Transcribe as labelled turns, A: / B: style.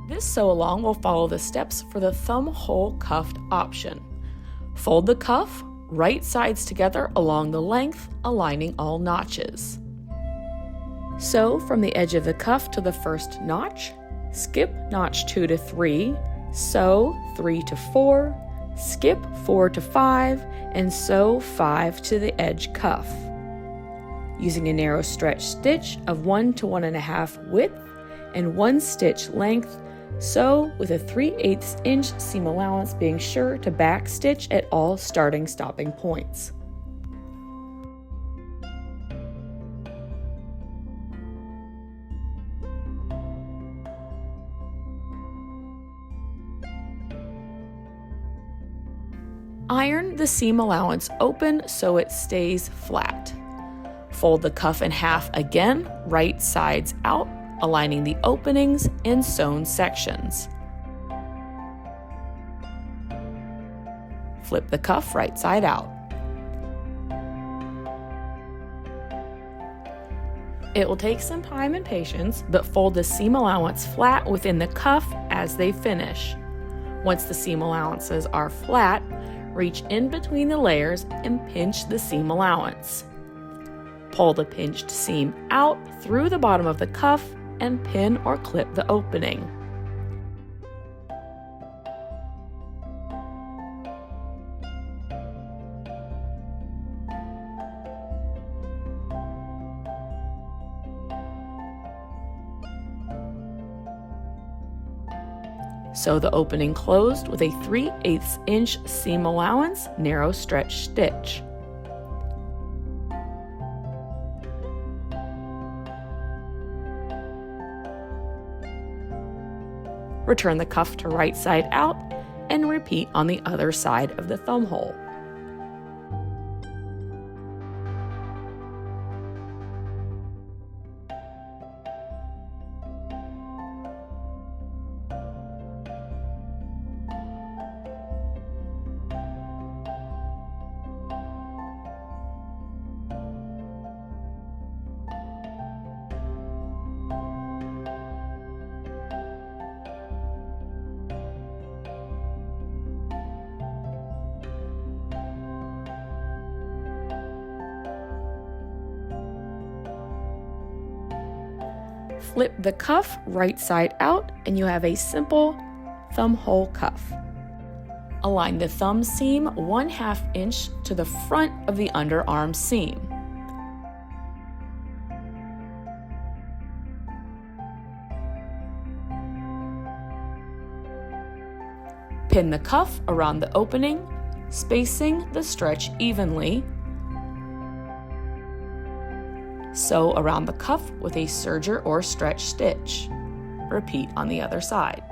A: This sew-along will follow the steps for the thumb hole cuffed option. Fold the cuff, right sides together along the length, aligning all notches. Sew from the edge of the cuff to the first notch, skip notch 2 to 3, sew 3 to 4, skip 4 to 5, and sew 5 to the edge cuff. Using a narrow stretch stitch of 1 to 1.5 width and 1 stitch length, sew with a 3/8 inch seam allowance, being sure to back stitch at all stopping points. Iron the seam allowance open so it stays flat. Fold the cuff in half again, right sides out, aligning the openings and sewn sections. Flip the cuff right side out. It will take some time and patience, but fold the seam allowance flat within the cuff as they finish. Once the seam allowances are flat, reach in between the layers and pinch the seam allowance. Pull the pinched seam out through the bottom of the cuff and pin or clip the opening. Sew the opening closed with a 3/8 inch seam allowance narrow stretch stitch. Return the cuff to right side out and repeat on the other side of the thumb hole. Flip the cuff right side out and you have a simple thumb hole cuff. Align the thumb seam 1/2 inch to the front of the underarm seam. Pin the cuff around the opening, spacing the stretch evenly. Sew around the cuff with a serger or stretch stitch. Repeat on the other side.